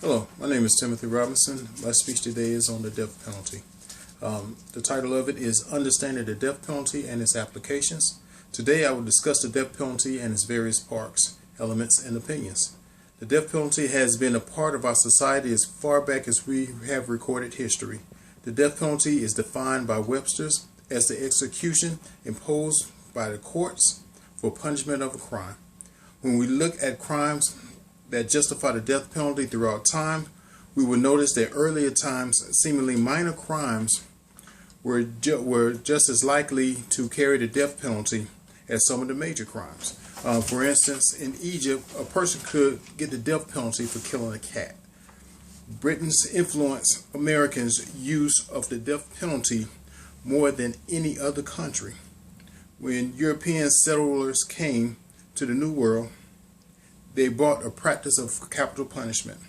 Hello, my name is Timothy Robinson. My speech today is on the death penalty. The title of it is Understanding the Death Penalty and Its Applications. Today I will discuss the death penalty and its various parts, elements, and opinions. The death penalty has been a part of our society as far back as we have recorded history. The death penalty is defined by Webster's as the execution imposed by the courts for punishment of a crime. When we look at crimes that justify the death penalty throughout time, we will notice that earlier times, seemingly minor crimes were just as likely to carry the death penalty as some of the major crimes. For instance, in Egypt, a person could get the death penalty for killing a cat. Britain's influenced Americans' use of the death penalty more than any other country. When European settlers came to the New World, they brought a practice of capital punishment.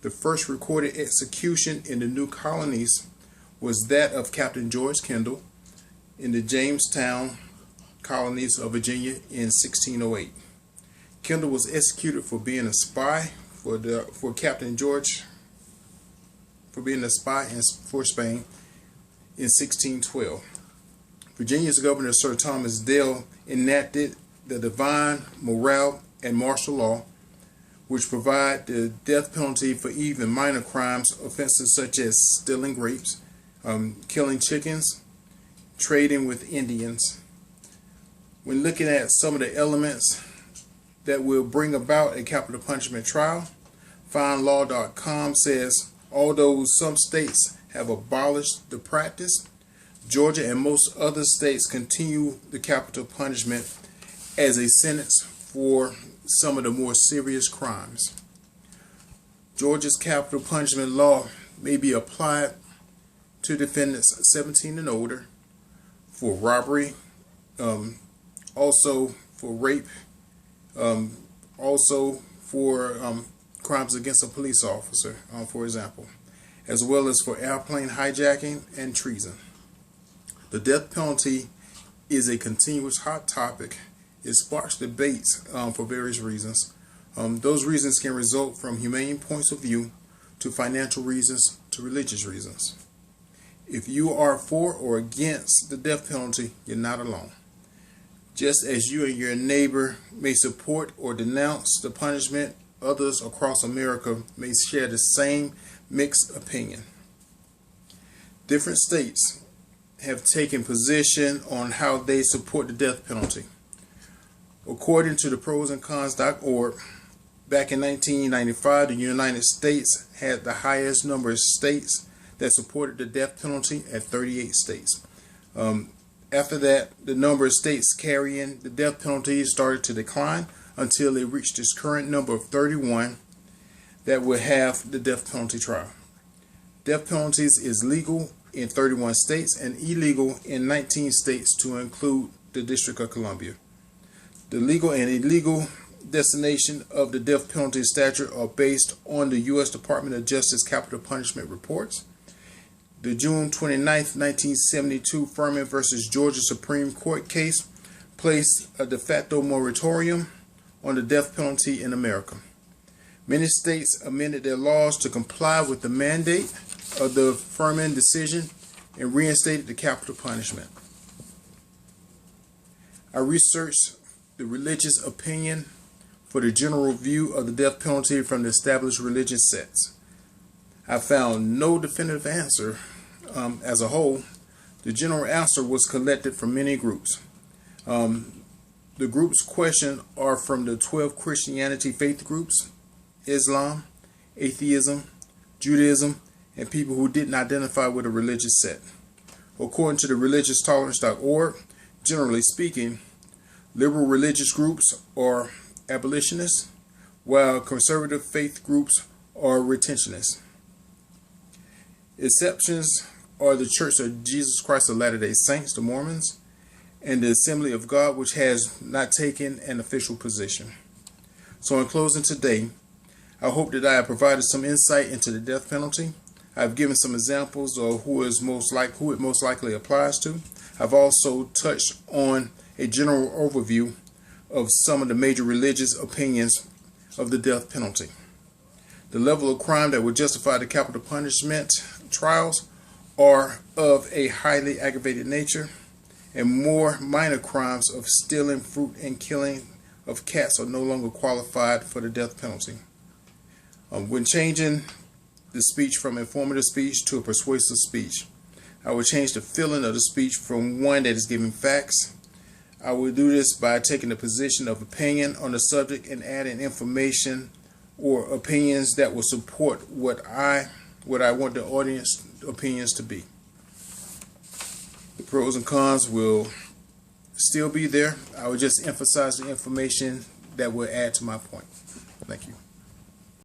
The first recorded execution in the new colonies was that of Captain George Kendall in the Jamestown colonies of Virginia in 1608. Kendall was executed for being a spy for Captain George for being a spy for Spain in 1612. Virginia's Governor Sir Thomas Dale enacted the divine morale and martial law, which provide the death penalty for even minor crimes, offenses such as stealing grapes, killing chickens, trading with Indians. When looking at some of the elements that will bring about a capital punishment trial, FindLaw.com says, although some states have abolished the practice, Georgia and most other states continue the capital punishment as a sentence for some of the more serious crimes. Georgia's capital punishment law may be applied to defendants 17 and older for robbery, also for rape, also for crimes against a police officer, for example, as well as for airplane hijacking and treason. The death penalty is a continuous hot topic. It sparks debates for various reasons. Those reasons can result from humane points of view to financial reasons to religious reasons. If you are for or against the death penalty, you're not alone. Just as you and your neighbor may support or denounce the punishment, others across America may share the same mixed opinion. Different states have taken position on how they support the death penalty. According to the prosandcons.org, back in 1995, the United States had the highest number of states that supported the death penalty at 38 states. After that, the number of states carrying the death penalty started to decline until it reached its current number of 31 that would have the death penalty trial. Death penalties is legal in 31 states and illegal in 19 states to include the District of Columbia. The legal and illegal destination of the death penalty statute are based on the U.S. Department of Justice capital punishment reports. The June 29, 1972 Furman versus Georgia Supreme Court case placed a de facto moratorium on the death penalty in America. Many states amended their laws to comply with the mandate of the Furman decision and reinstated the capital punishment. I researched the religious opinion for the general view of the death penalty from the established religious sects. I found no definitive answer. As a whole, the general answer was collected from many groups. The groups questioned are from the 12 Christianity faith groups, Islam, atheism, Judaism, and people who didn't identify with a religious sect. According to the religionstolerance.org, generally speaking, liberal religious groups are abolitionists, while conservative faith groups are retentionists. Exceptions are the Church of Jesus Christ of Latter-day Saints, the Mormons, and the Assembly of God, which has not taken an official position. So in closing today, I hope that I have provided some insight into the death penalty. I've given some examples of who it most likely applies to. I've also touched on a general overview of some of the major religious opinions of the death penalty. the level of crime that would justify the capital punishment trials are of a highly aggravated nature, and more minor crimes of stealing fruit and killing of cats are no longer qualified for the death penalty. When changing the speech from informative speech to a persuasive speech, I will change the feeling of the speech from one that is giving facts. I will do this by taking the position of opinion on the subject and adding information or opinions that will support what I want the audience opinions to be. The pros and cons will still be there. I will just emphasize the information that will add to my point. Thank you.